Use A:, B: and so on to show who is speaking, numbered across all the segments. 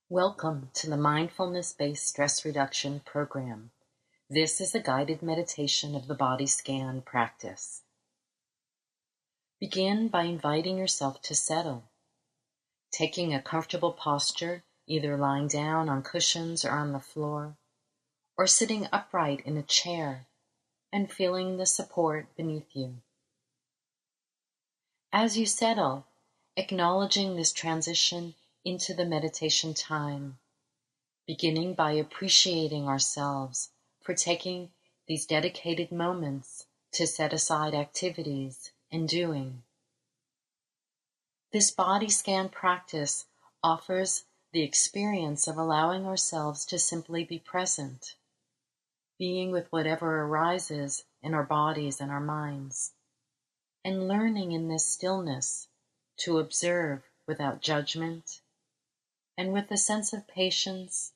A: Welcome to the Mindfulness-Based Stress Reduction Program. This is a guided meditation of the body scan practice. Begin by inviting yourself to settle, taking a comfortable posture, either lying down on cushions or on the floor, or sitting upright in a chair and feeling the support beneath you. As you settle, acknowledging this transition into the meditation time, beginning by appreciating ourselves for taking these dedicated moments to set aside activities and doing. This body scan practice offers the experience of allowing ourselves to simply be present, being with whatever arises in our bodies and our minds, and learning in this stillness to observe without judgment and with a sense of patience,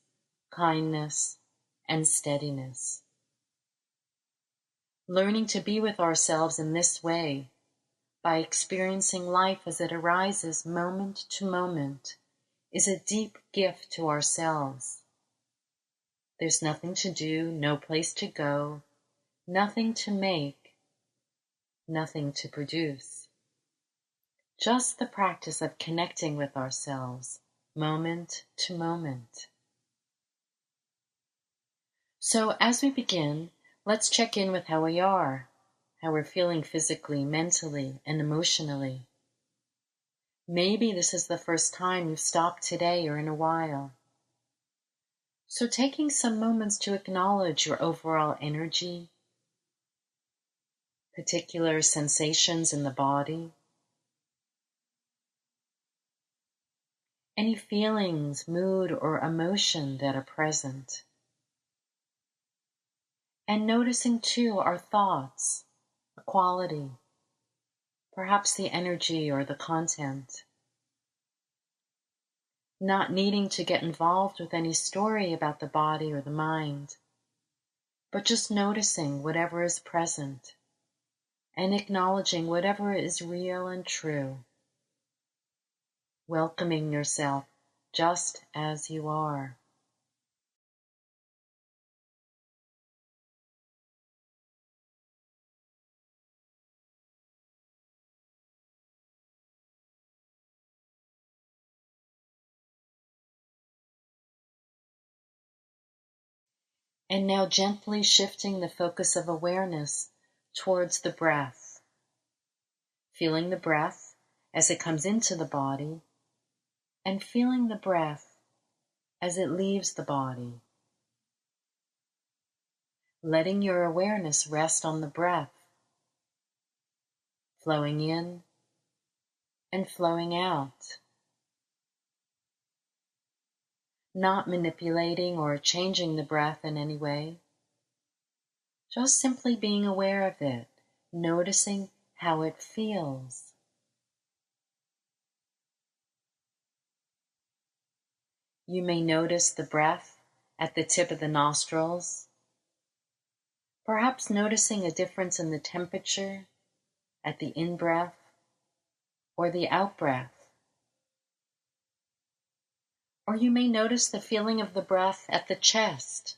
A: kindness, and steadiness. Learning to be with ourselves in this way, by experiencing life as it arises moment to moment, is a deep gift to ourselves. There's nothing to do, no place to go, nothing to make, nothing to produce. Just the practice of connecting with ourselves, moment to moment. So as we begin, let's check in with how we are, how we're feeling physically, mentally, and emotionally. Maybe this is the first time you've stopped today or in a while. So taking some moments to acknowledge your overall energy, particular sensations in the body, any feelings, mood, or emotion that are present. And noticing too our thoughts, the quality, perhaps the energy or the content. Not needing to get involved with any story about the body or the mind, but just noticing whatever is present and acknowledging whatever is real and true. Welcoming yourself just as you are. And now gently shifting the focus of awareness towards the breath. Feeling the breath as it comes into the body, and feeling the breath as it leaves the body. Letting your awareness rest on the breath, flowing in and flowing out. Not manipulating or changing the breath in any way. Just simply being aware of it, noticing how it feels. You may notice the breath at the tip of the nostrils, perhaps noticing a difference in the temperature at the in-breath or the out-breath. Or you may notice the feeling of the breath at the chest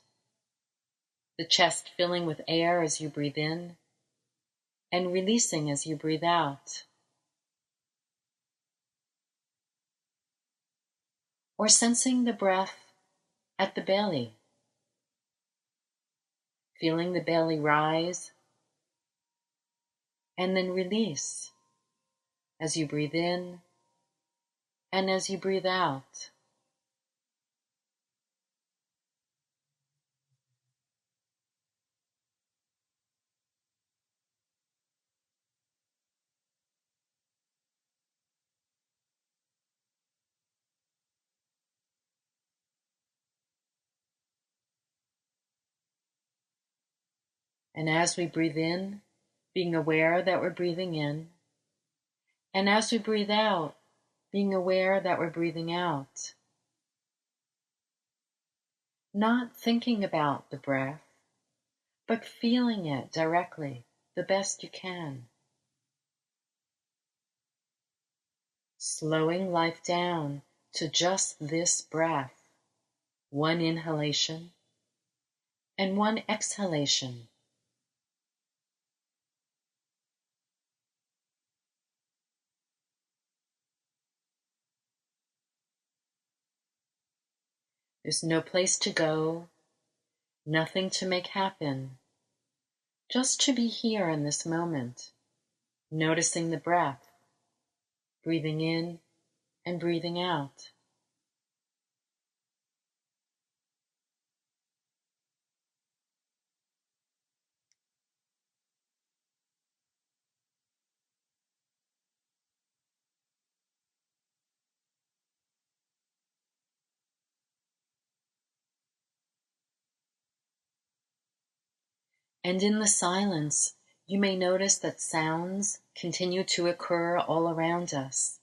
A: filling with air as you breathe in and releasing as you breathe out. Or sensing the breath at the belly, feeling the belly rise and then release as you breathe in and as you breathe out. And as we breathe in, being aware that we're breathing in, and as we breathe out, being aware that we're breathing out. Not thinking about the breath, but feeling it directly, the best you can. Slowing life down to just this breath. one inhalation and one exhalation. There's no place to go, nothing to make happen, just to be here in this moment, noticing the breath, breathing in and breathing out. And in the silence, you may notice that sounds continue to occur all around us.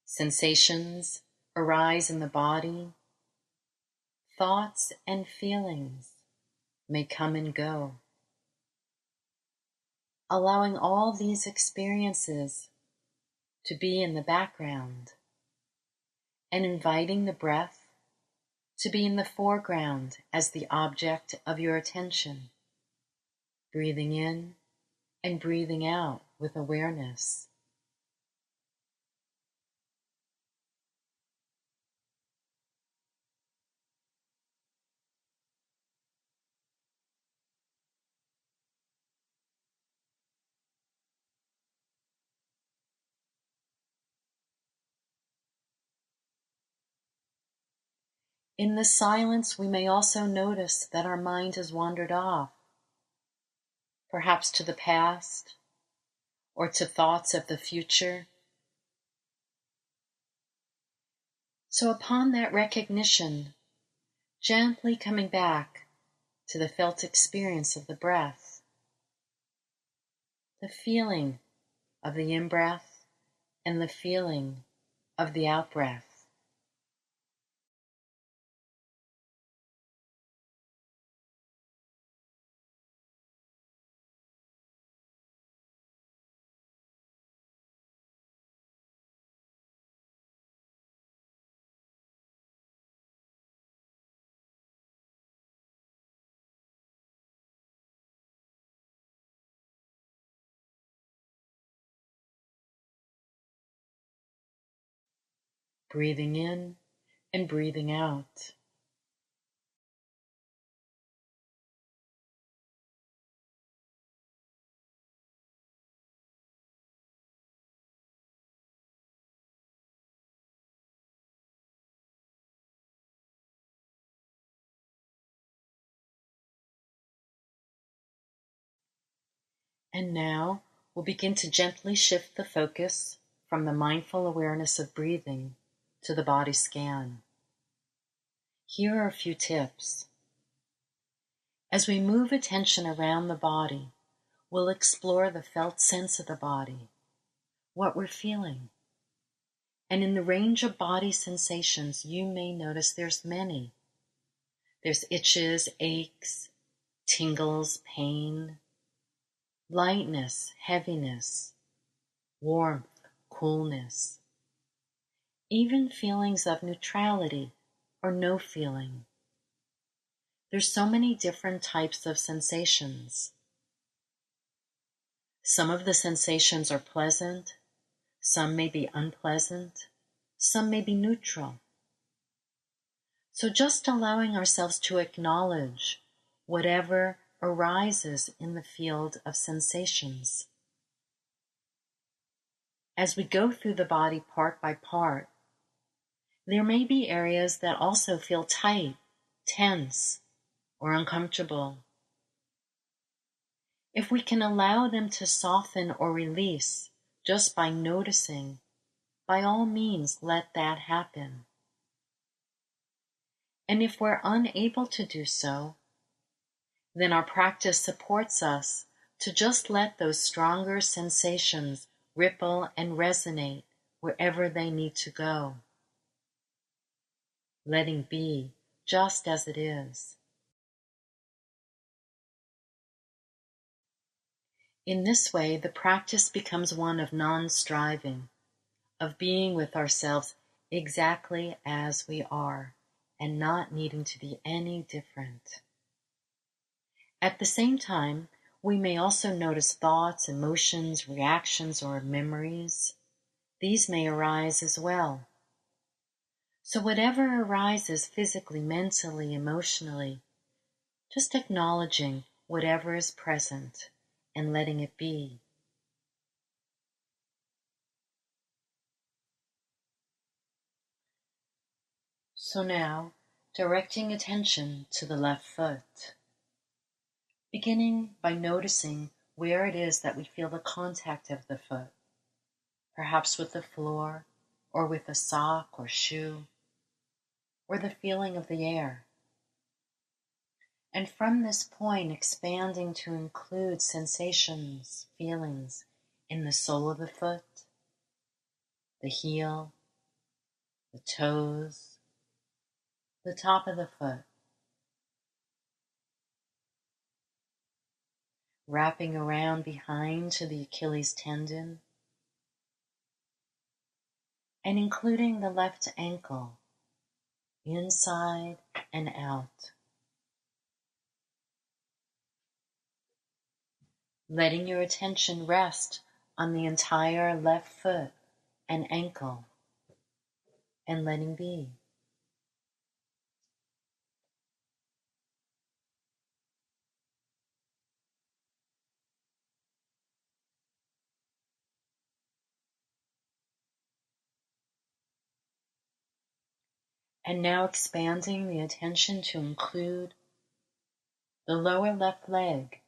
A: Sensations arise in the body. Thoughts and feelings may come and go. Allowing all these experiences to be in the background and inviting the breath to be in the foreground as the object of your attention, breathing in and breathing out with awareness. In the silence, we may also notice that our mind has wandered off, perhaps to the past or to thoughts of the future. So upon that recognition, gently coming back to the felt experience of the breath, the feeling of the in-breath and the feeling of the out-breath. Breathing in and breathing out. And now we'll begin to gently shift the focus from the mindful awareness of breathing to the body scan. Here are a few tips. As we move attention around the body, we'll explore the felt sense of the body, what we're feeling. And in the range of body sensations, you may notice there's many. There's itches, aches, tingles, pain, lightness, heaviness, warmth, coolness, even feelings of neutrality or no feeling. There's so many different types of sensations. Some of the sensations are pleasant, some may be unpleasant, some may be neutral. So just allowing ourselves to acknowledge whatever arises in the field of sensations. As we go through the body part by part, there may be areas that also feel tight, tense, or uncomfortable. If we can allow them to soften or release just by noticing, by all means let that happen. And if we're unable to do so, then our practice supports us to just let those stronger sensations ripple and resonate wherever they need to go. Letting be just as it is. In this way, the practice becomes one of non-striving, of being with ourselves exactly as we are, and not needing to be any different. At the same time, we may also notice thoughts, emotions, reactions, or memories. These may arise as well. So whatever arises physically, mentally, emotionally, just acknowledging whatever is present and letting it be. So now, directing attention to the left foot, beginning by noticing where it is that we feel the contact of the foot, perhaps with the floor, or with a sock or shoe, or the feeling of the air. And from this point, expanding to include sensations, feelings in the sole of the foot, the heel, the toes, the top of the foot, wrapping around behind to the Achilles tendon, and including the left ankle, inside and out. Letting your attention rest on the entire left foot and ankle, and letting be. And now expanding the attention to include the lower left leg,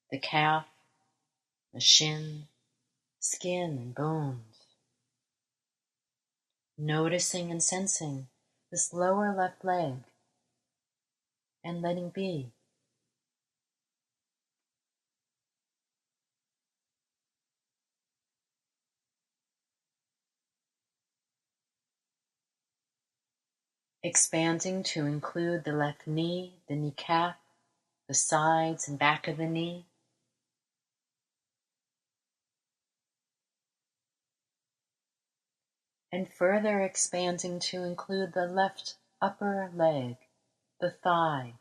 A: the calf, the shin, skin and bones. Noticing and sensing this lower left leg and letting be. Expanding to include the left knee, the kneecap, the sides and back of the knee. And further expanding to include the left upper leg, the thigh,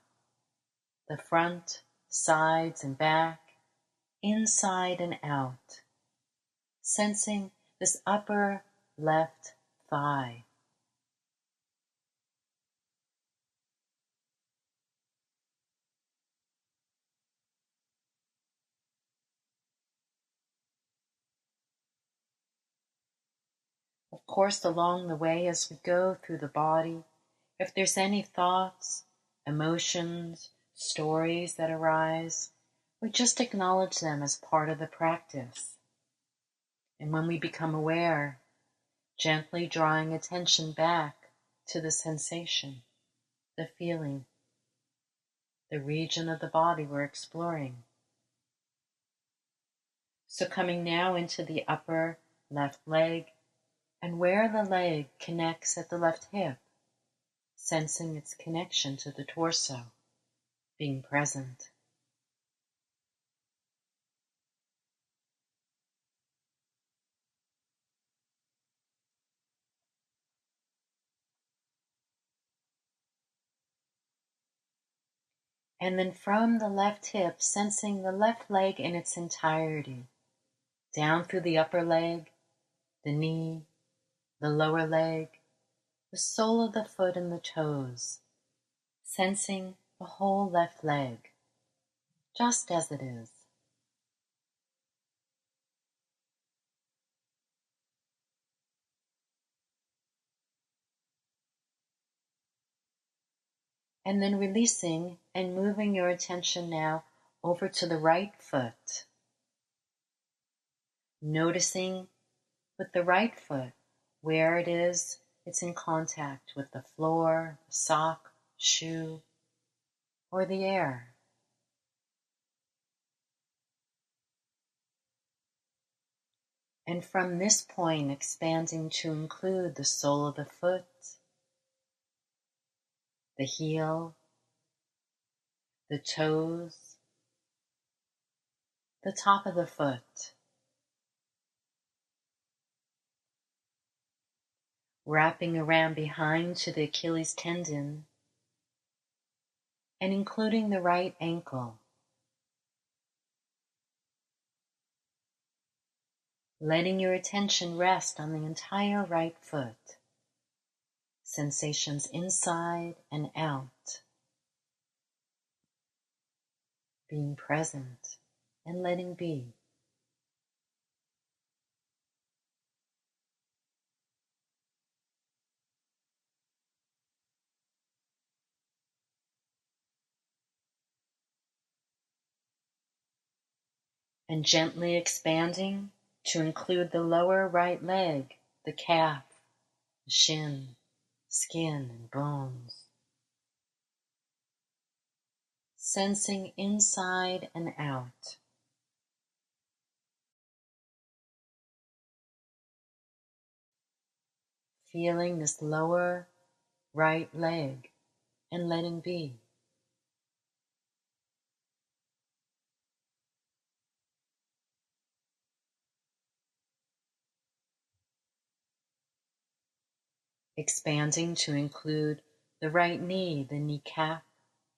A: the front, sides and back, inside and out. Sensing this upper left thigh. Of course, along the way as we go through the body, if there's any thoughts, emotions, stories that arise, we just acknowledge them as part of the practice. And when we become aware, gently drawing attention back to the sensation, the feeling, the region of the body we're exploring. So coming now into the upper left leg, and where the leg connects at the left hip, sensing its connection to the torso, being present. And then from the left hip, sensing the left leg in its entirety, down through the upper leg, the knee, the lower leg, the sole of the foot and the toes, sensing the whole left leg, just as it is. And then releasing and moving your attention now over to the right foot. Noticing with the right foot where it is it's in contact with the floor, the sock, shoe, or the air. And from this point, expanding to include the sole of the foot, the heel, the toes, the top of the foot. wrapping around behind to the Achilles tendon and including the right ankle. Letting your attention rest on the entire right foot. Sensations inside and out. Being present and letting be. And gently expanding to include the lower right leg, the calf, the shin, skin, and bones. Sensing inside and out. Feeling this lower right leg and letting be. Expanding to include the right knee, the kneecap,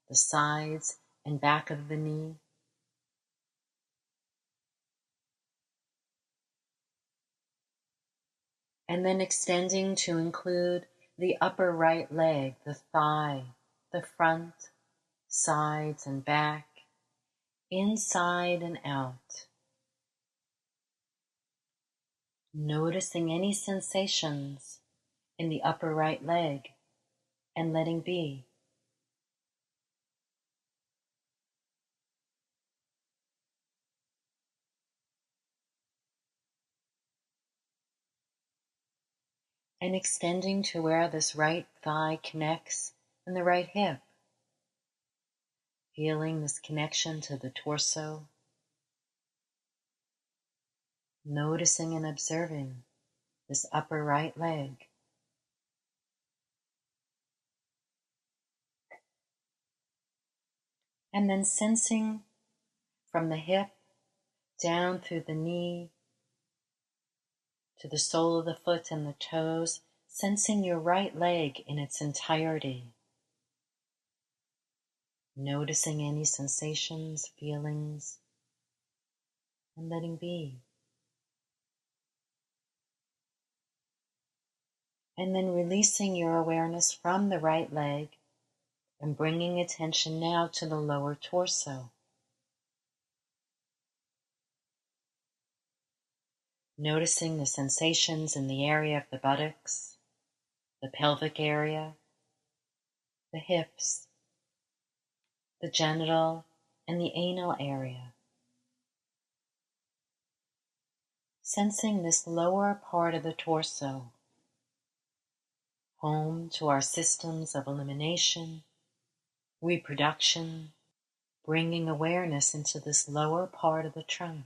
A: the sides and back of the knee. And then extending to include the upper right leg, the thigh, the front, sides and back, inside and out. Noticing any sensations in the upper right leg and letting be. And extending to where this right thigh connects and the right hip. Feeling this connection to the torso. Noticing and observing this upper right leg. And then sensing from the hip down through the knee to the sole of the foot and the toes, sensing your right leg in its entirety. Noticing any sensations, feelings, and letting be. And then releasing your awareness from the right leg and bringing attention now to the lower torso. Noticing the sensations in the area of the buttocks, the pelvic area, the hips, the genital, and the anal area. Sensing this lower part of the torso, home to our systems of elimination, reproduction, bringing awareness into this lower part of the trunk.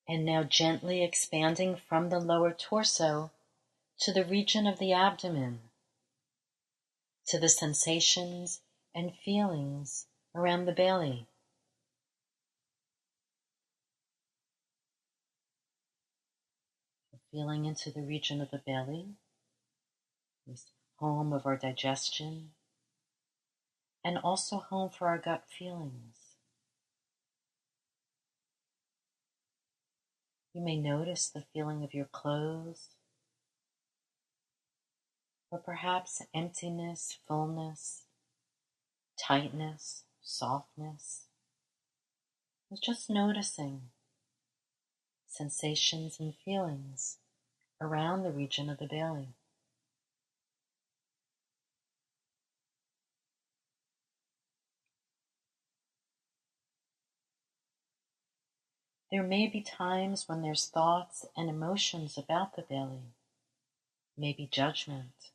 A: And now gently expanding from the lower torso to the region of the abdomen, to the sensations and feelings around the belly. Feeling into the region of the belly, this home of our digestion, and also home for our gut feelings. You may notice the feeling of your clothes, or perhaps emptiness, fullness, tightness, softness. It's just noticing sensations and feelings around the region of the belly. There may be times when there's thoughts and emotions about the belly, maybe judgment.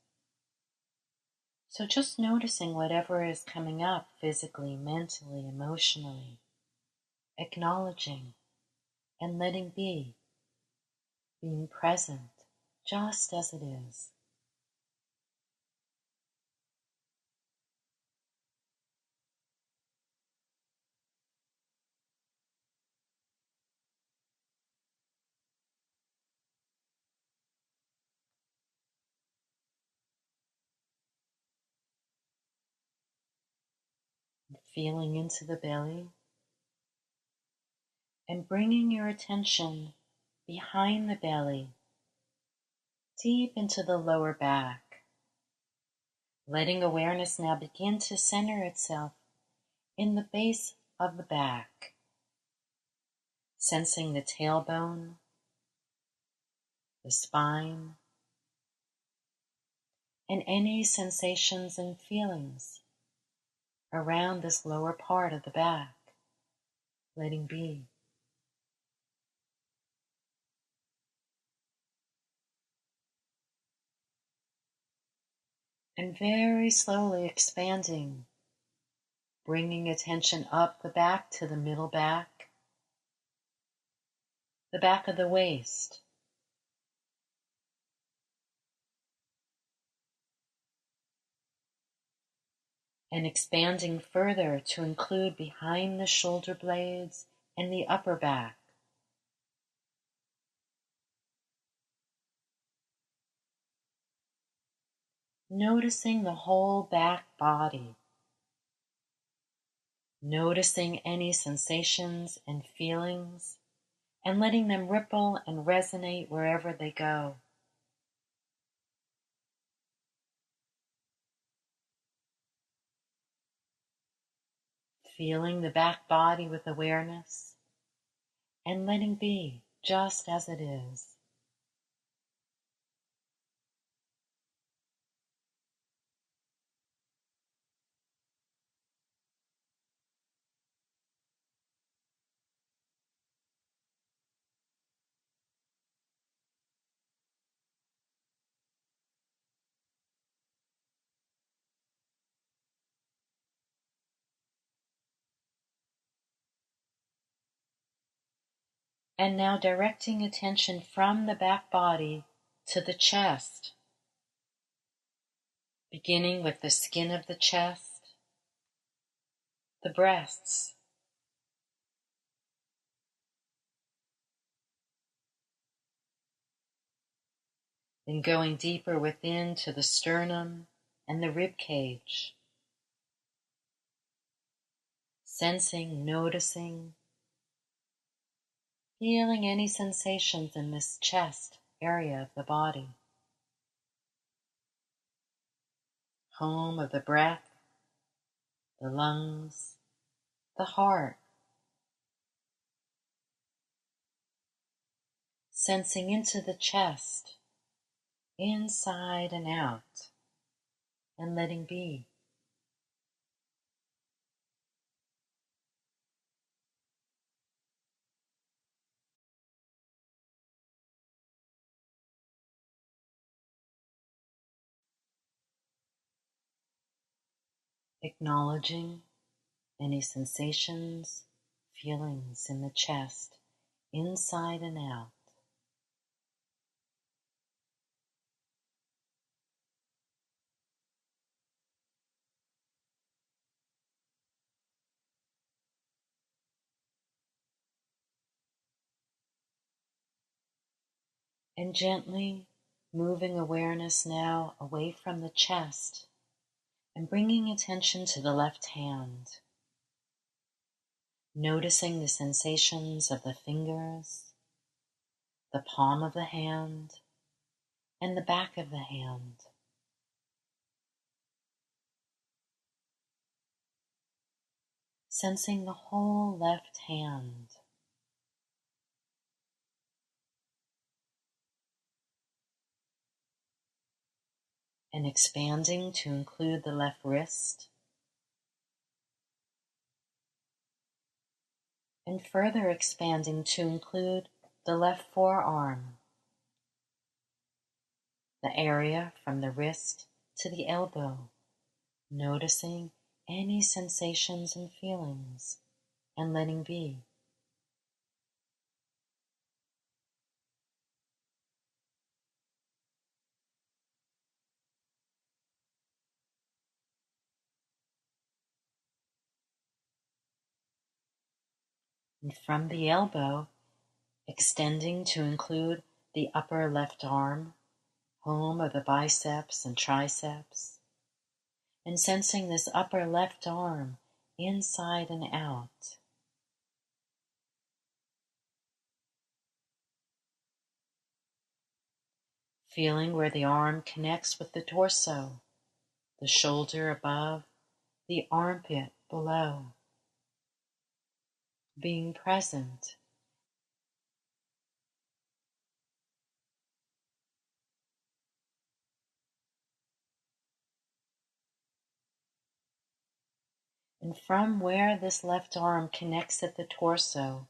A: So just noticing whatever is coming up physically, mentally, emotionally, acknowledging and letting be, being present just as it is. Feeling into the belly and bringing your attention behind the belly, deep into the lower back. Letting awareness now begin to center itself in the base of the back, sensing the tailbone, the spine, and any sensations and feelings around this lower part of the back, letting be. And very slowly expanding, bringing attention up the back to the middle back, the back of the waist, and expanding further to include behind the shoulder blades and the upper back. Noticing the whole back body, noticing any sensations and feelings, and letting them ripple and resonate wherever they go. Feeling the back body with awareness and letting be just as it is. And now directing attention from the back body to the chest, beginning with the skin of the chest, the breasts, then going deeper within to the sternum and the rib cage, sensing, noticing, feeling any sensations in this chest area of the body. Home of the breath, the lungs, the heart. Sensing into the chest, inside and out, and letting be. Acknowledging any sensations, feelings in the chest, inside and out. And gently moving awareness now away from the chest and bringing attention to the left hand. Noticing the sensations of the fingers, the palm of the hand, and the back of the hand. Sensing the whole left hand. And expanding to include the left wrist. And further expanding to include the left forearm, the area from the wrist to the elbow, noticing any sensations and feelings and letting be. And from the elbow, extending to include the upper left arm, home of the biceps and triceps, and sensing this upper left arm inside and out. Feeling where the arm connects with the torso, the shoulder above, the armpit below. Being present. And from where this left arm connects at the torso,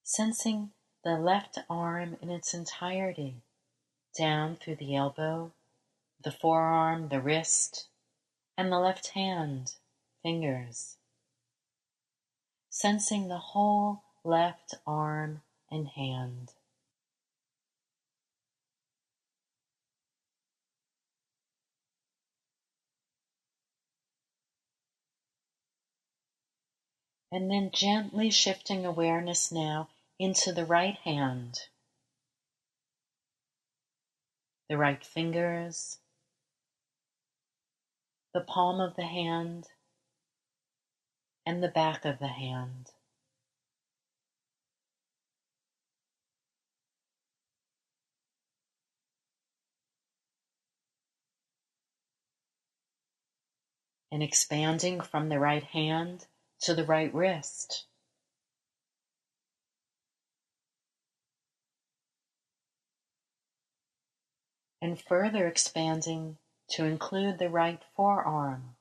A: sensing the left arm in its entirety, down through the elbow, the forearm, the wrist, and the left hand, fingers. Sensing the whole left arm and hand. And then gently shifting awareness now into the right hand, the right fingers, the palm of the hand, and the back of the hand. And expanding from the right hand to the right wrist. And further expanding to include the right forearm,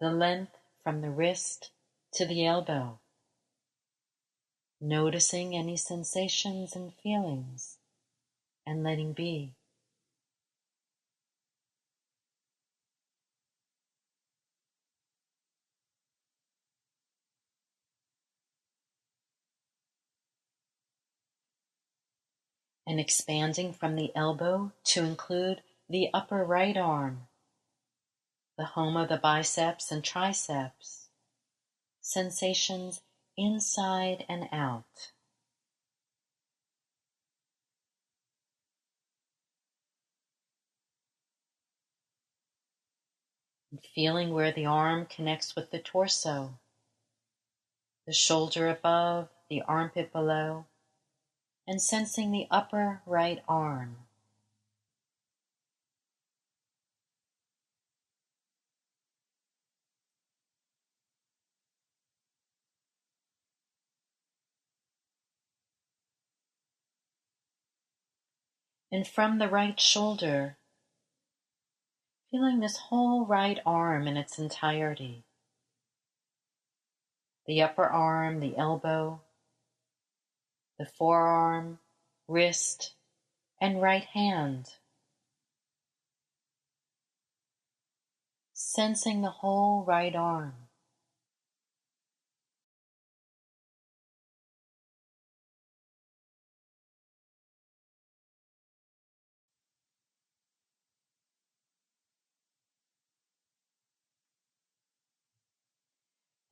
A: the length from the wrist to the elbow. Noticing any sensations and feelings and letting be. And expanding from the elbow to include the upper right arm, the home of the biceps and triceps, sensations inside and out. And feeling where the arm connects with the torso, the shoulder above, the armpit below, and sensing the upper right arm. And from the right shoulder, feeling this whole right arm in its entirety. The upper arm, the elbow, the forearm, wrist, and right hand. Sensing the whole right arm.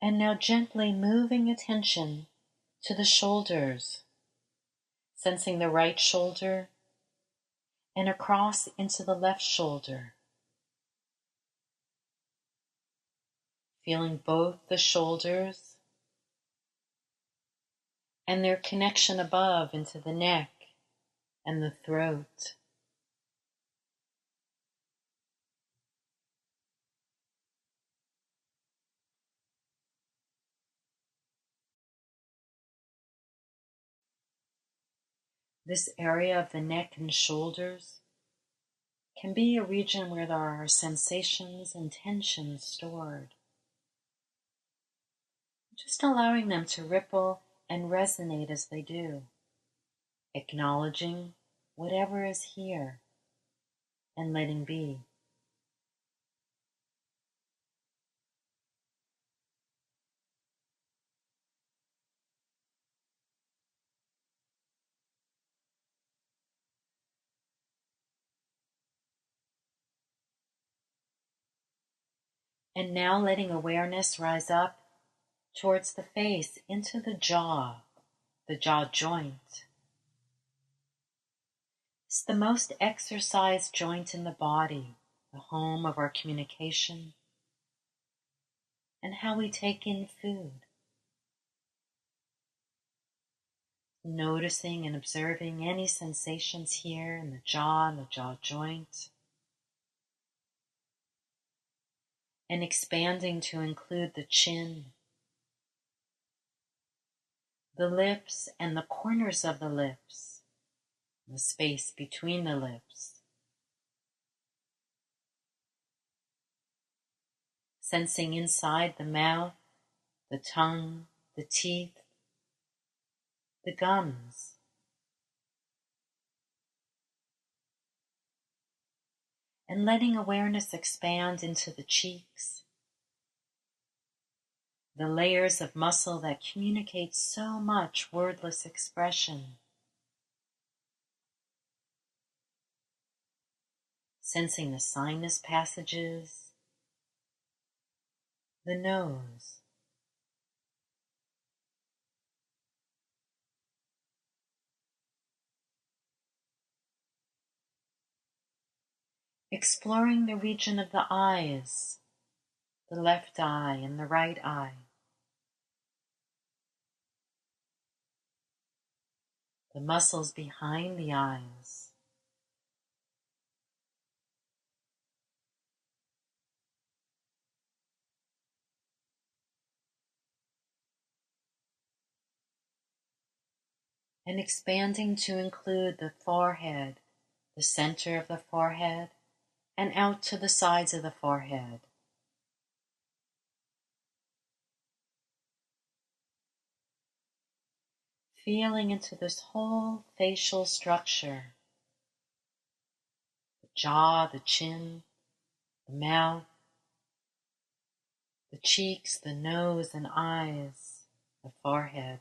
A: And now gently moving attention to the shoulders, sensing the right shoulder and across into the left shoulder. Feeling both the shoulders and their connection above into the neck and the throat. This area of the neck and shoulders can be a region where there are sensations and tensions stored. Just allowing them to ripple and resonate as they do, acknowledging whatever is here and letting be. And now letting awareness rise up towards the face, into the jaw joint. It's the most exercised joint in the body, the home of our communication and how we take in food. Noticing and observing any sensations here in the jaw and the jaw joint, and expanding to include the chin, the lips and the corners of the lips, the space between the lips. Sensing inside the mouth, the tongue, the teeth, the gums. And letting awareness expand into the cheeks, the layers of muscle that communicate so much wordless expression. Sensing the sinus passages, the nose. Exploring the region of the eyes, the left eye and the right eye. The muscles behind the eyes. And expanding to include the forehead, the center of the forehead, and out to the sides of the forehead. Feeling into this whole facial structure, the jaw, the chin, the mouth, the cheeks, the nose and eyes, the forehead.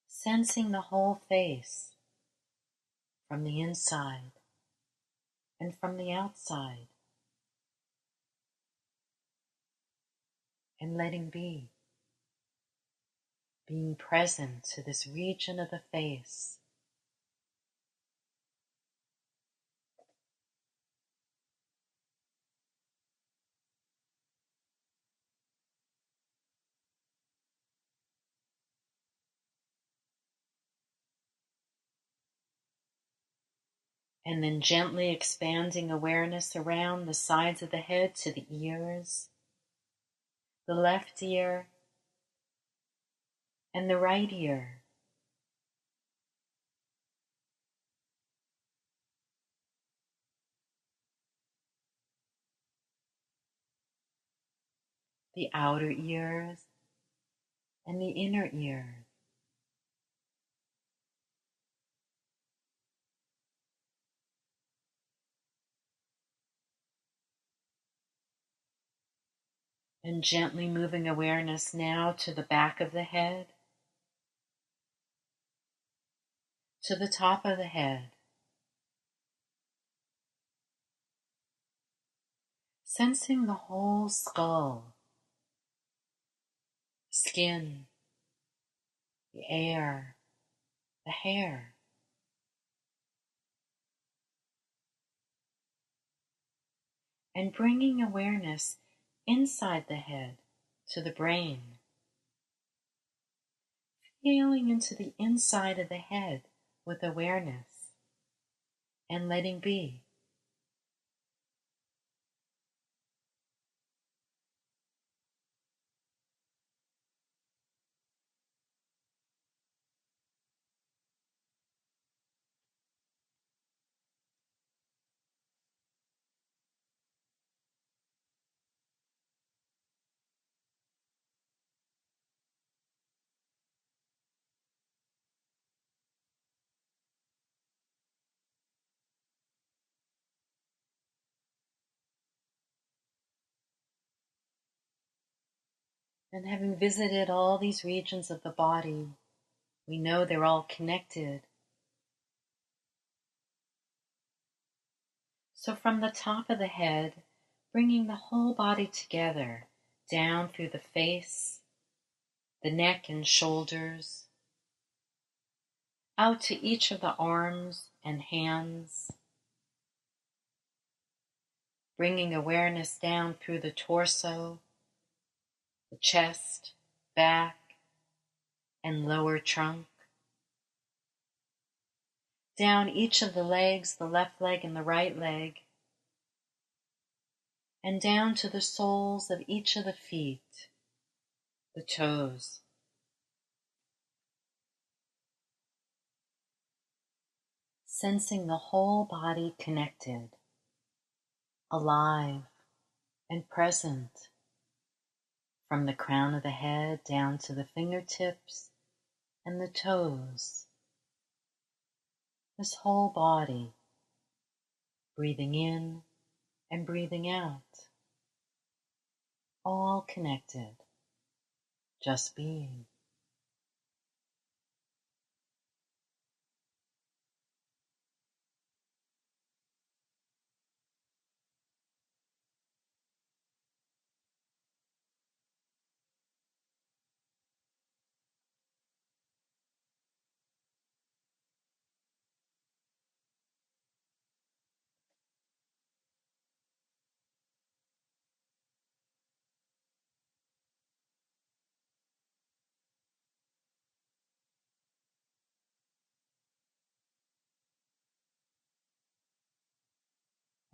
A: Sensing the whole face from the inside and from the outside, and letting be, being present to this region of the face. And then gently expanding awareness around the sides of the head to the ears, the left ear and the right ear. The outer ears and the inner ears. And gently moving awareness now to the back of the head, to the top of the head. Sensing the whole skull, skin, the air, the hair. And bringing awareness inside the head to the brain. Feeling into the inside of the head with awareness and letting be. And having visited all these regions of the body, we know they're all connected. So from the top of the head, bringing the whole body together down through the face, the neck and shoulders, out to each of the arms and hands, bringing awareness down through the torso, the chest, back, and lower trunk, down each of the legs, the left leg and the right leg, and down to the soles of each of the feet, the toes. Sensing the whole body connected, alive and present, from the crown of the head down to the fingertips and the toes. This whole body, breathing in and breathing out, all connected, just being.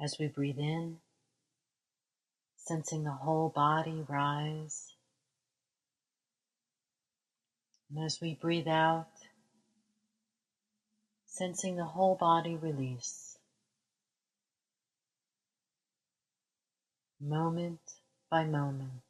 A: As we breathe in, sensing the whole body rise, and as we breathe out, sensing the whole body release, moment by moment.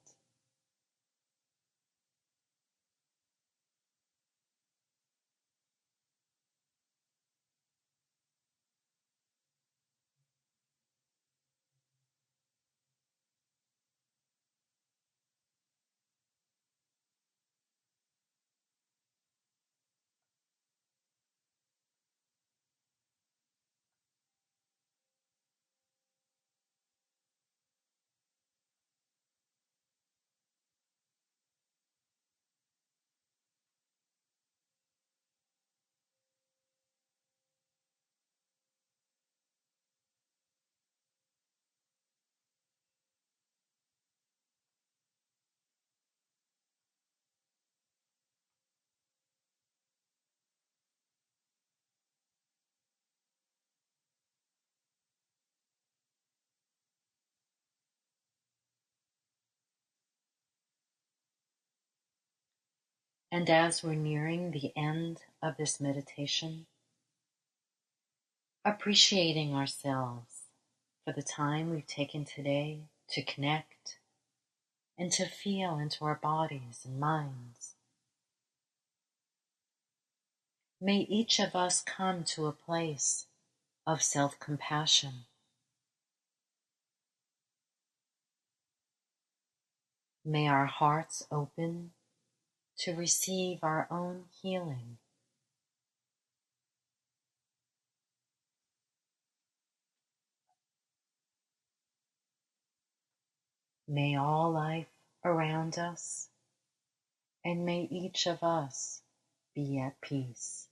A: And as we're nearing the end of this meditation, appreciating ourselves for the time we've taken today to connect and to feel into our bodies and minds. May each of us come to a place of self-compassion. May our hearts open to receive our own healing. May all life around us, and may each of us be at peace.